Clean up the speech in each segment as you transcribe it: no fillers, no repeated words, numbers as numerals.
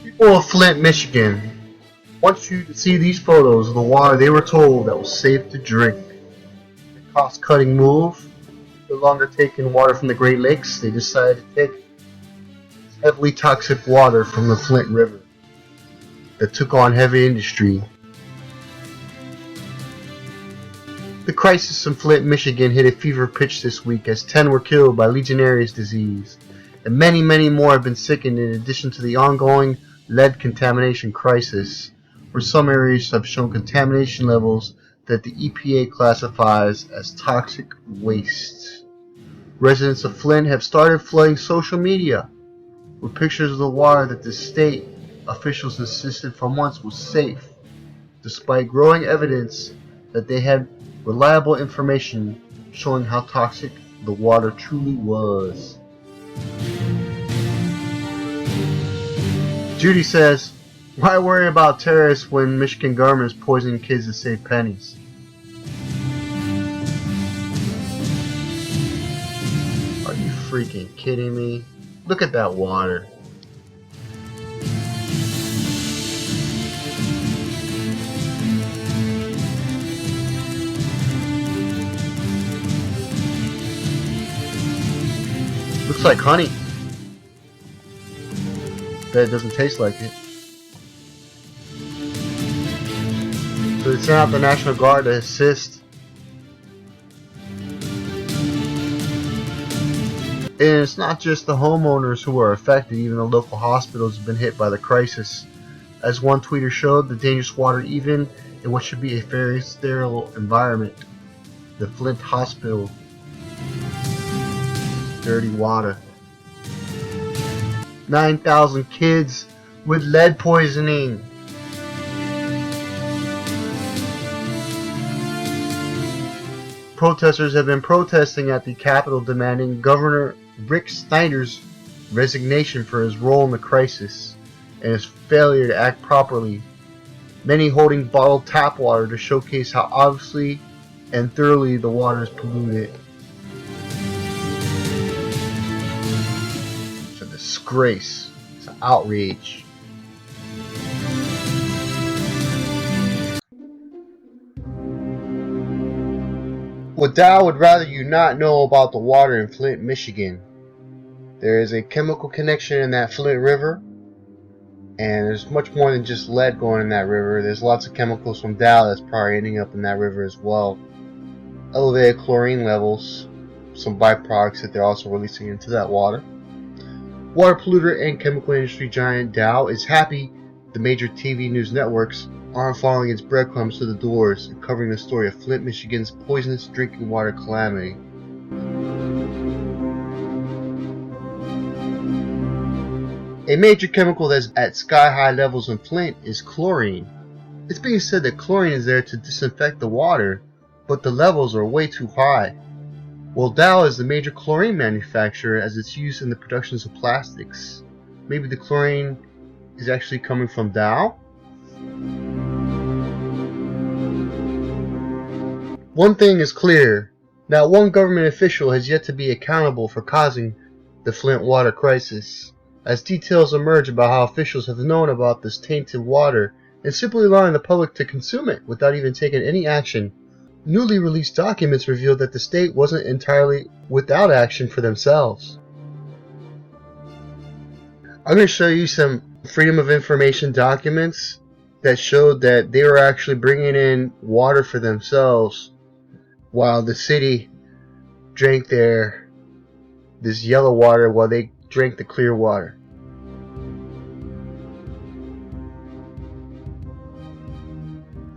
People of Flint, Michigan want you to see these photos of the water they were told that was safe to drink. A cost-cutting move. No longer taking water from the Great Lakes, they decided to take heavily toxic water from the Flint River that took on heavy industry. The crisis in Flint, Michigan hit a fever pitch this week as 10 were killed by Legionnaire's disease, and many more have been sickened in addition to the ongoing lead contamination crisis, where some areas have shown contamination levels that the EPA classifies as toxic waste. Residents of Flint have started flooding social media with pictures of the water that the state officials insisted for months was safe, despite growing evidence that they had reliable information showing how toxic the water truly was. Judy says, "Why worry about terrorists when Michigan government is poisoning kids to save pennies?" Are you freaking kidding me? Look at that water. Looks like honey. Bet it doesn't taste like it. So they sent out the National Guard to assist. And it's not just the homeowners who are affected, even the local hospitals have been hit by the crisis. As one tweeter showed, the dangerous water even in what should be a very sterile environment. The Flint Hospital. Dirty water. 9,000 kids with lead poisoning. Protesters have been protesting at the Capitol demanding Governor Rick Snyder's resignation for his role in the crisis and his failure to act properly. Many holding bottled tap water to showcase how obviously and thoroughly the water is polluted. Disgrace. It's an outrage. What Dow would rather you not know about the water in Flint, Michigan. There is a chemical connection in that Flint River, and there's much more than just lead going in that river. There's lots of chemicals from Dow that's probably ending up in that river as well. Elevated chlorine levels, some byproducts that they're also releasing into that water. Water polluter and chemical industry giant Dow is happy the major TV news networks aren't following its breadcrumbs to the doors and covering the story of Flint, Michigan's poisonous drinking water calamity. A major chemical that's at sky-high levels in Flint is chlorine. It's being said that chlorine is there to disinfect the water, but the levels are way too high. Well, Dow is the major chlorine manufacturer as it's used in the productions of plastics. Maybe the chlorine is actually coming from Dow? One thing is clear. Not one government official has yet to be accountable for causing the Flint water crisis. As details emerge about how officials have known about this tainted water and simply allowing the public to consume it without even taking any action, newly released documents revealed that the state wasn't entirely without action for themselves. I'm going to show you some Freedom of Information documents that showed that they were actually bringing in water for themselves while the city drank this yellow water while they drank the clear water.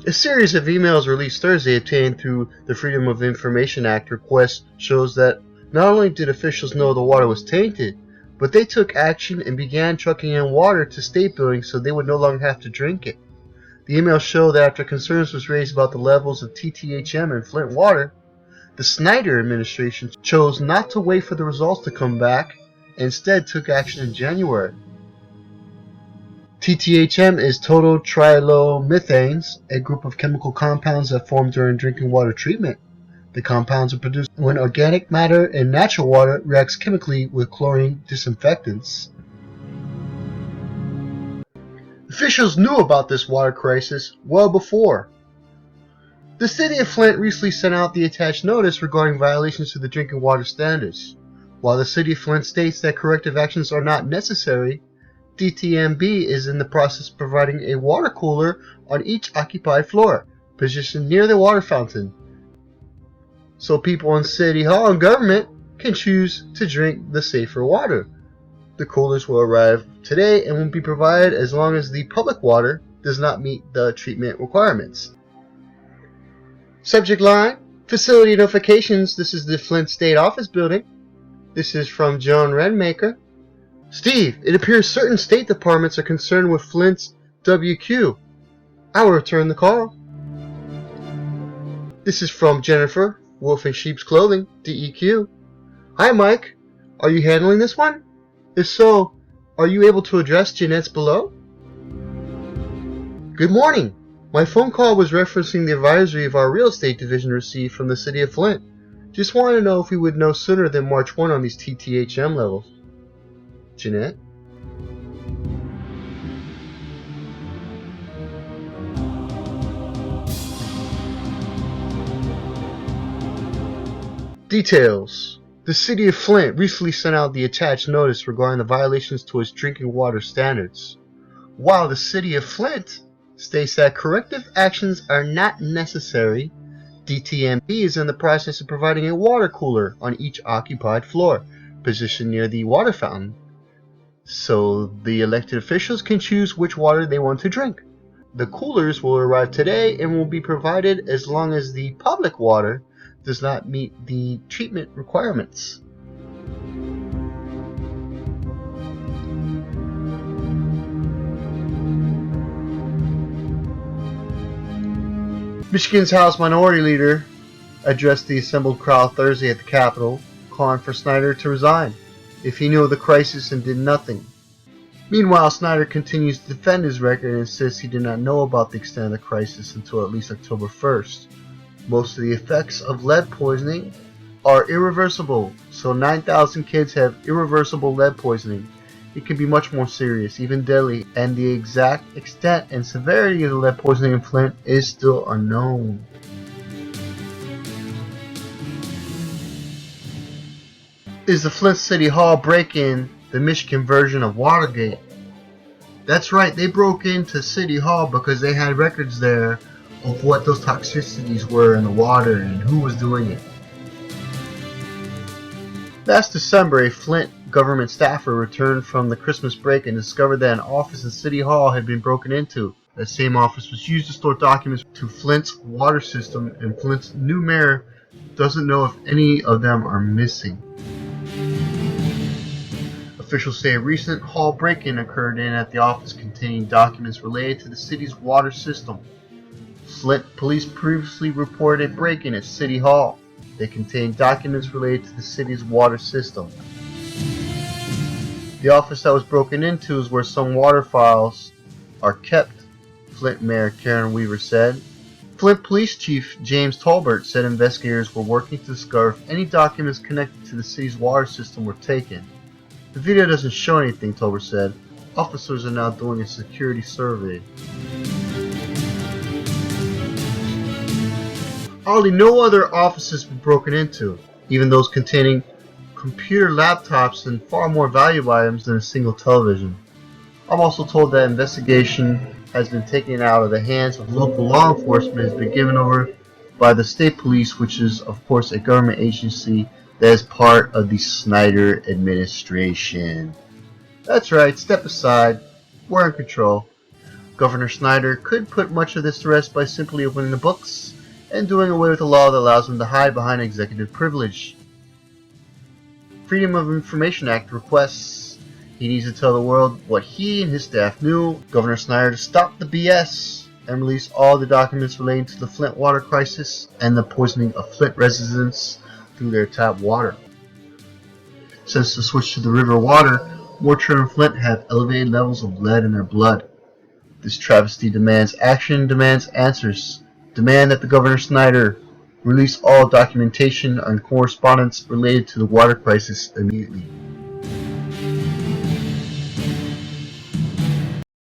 A series of emails released Thursday obtained through the Freedom of Information Act request shows that not only did officials know the water was tainted, but they took action and began trucking in water to state buildings so they would no longer have to drink it. The emails show that after concerns was raised about the levels of TTHM in Flint water, the Snyder administration chose not to wait for the results to come back and instead took action in January. TTHM is total trilomethanes, a group of chemical compounds that form during drinking water treatment. The compounds are produced when organic matter in natural water reacts chemically with chlorine disinfectants. Officials knew about this water crisis well before. The city of Flint recently sent out the attached notice regarding violations to the drinking water standards. While the city of Flint states that corrective actions are not necessary, DTMB is in the process of providing a water cooler on each occupied floor, positioned near the water fountain, so people in City Hall and government can choose to drink the safer water. The coolers will arrive today and will be provided as long as the public water does not meet the treatment requirements. Subject line, facility notifications. This is the Flint State Office Building. This is from Joan Redmaker. Steve, it appears certain state departments are concerned with Flint's WQ. I will return the call. This is from Jennifer, Wolf in Sheep's Clothing, DEQ. Hi Mike, are you handling this one? If so, are you able to address Jeanette's below? Good morning. My phone call was referencing the advisory of our real estate division received from the city of Flint. Just wanted to know if we would know sooner than March 1 on these TTHM levels. Jeanette? Details. The city of Flint recently sent out the attached notice regarding the violations to its drinking water standards. While the city of Flint states that corrective actions are not necessary, DTMB is in the process of providing a water cooler on each occupied floor, positioned near the water fountain, so the elected officials can choose which water they want to drink. The coolers will arrive today and will be provided as long as the public water does not meet the treatment requirements. Michigan's House Minority Leader addressed the assembled crowd Thursday at the Capitol, calling for Snyder to resign if he knew of the crisis and did nothing. Meanwhile, Snyder continues to defend his record and insists he did not know about the extent of the crisis until at least October 1st. Most of the effects of lead poisoning are irreversible, so 9,000 kids have irreversible lead poisoning. It can be much more serious, even deadly, and the exact extent and severity of the lead poisoning in Flint is still unknown. Is the Flint City Hall break-in the Michigan version of Watergate? That's right, they broke into City Hall because they had records there of what those toxicities were in the water and who was doing it. Last December, a Flint government staffer returned from the Christmas break and discovered that an office in City Hall had been broken into. That same office was used to store documents to Flint's water system, and Flint's new mayor doesn't know if any of them are missing. Officials say a recent hall break-in occurred at the office containing documents related to the city's water system. Flint police previously reported a break-in at City Hall. They contained documents related to the city's water system. The office that was broken into is where some water files are kept, Flint Mayor Karen Weaver said. Flint Police Chief James Tolbert said investigators were working to discover if any documents connected to the city's water system were taken. The video doesn't show anything, Tolbert said. Officers are now doing a security survey. Hardly no other offices were broken into, even those containing computer laptops and far more valuable items than a single television. I'm also told that investigation has been taken out of the hands of local law enforcement and has been given over by the state police, which is of course a government agency that is part of the Snyder administration. That's right, step aside, we're in control. Governor Snyder could put much of this to rest by simply opening the books and doing away with a law that allows him to hide behind executive privilege. Freedom of Information Act requests he needs to tell the world what he and his staff knew. Governor Snyder to stop the BS and release all the documents relating to the Flint water crisis and the poisoning of Flint residents through their tap water. Since the switch to the river water, more children in Flint have elevated levels of lead in their blood. This travesty demands action, demands answers. Demand that the Governor Snyder release all documentation and correspondence related to the water crisis immediately.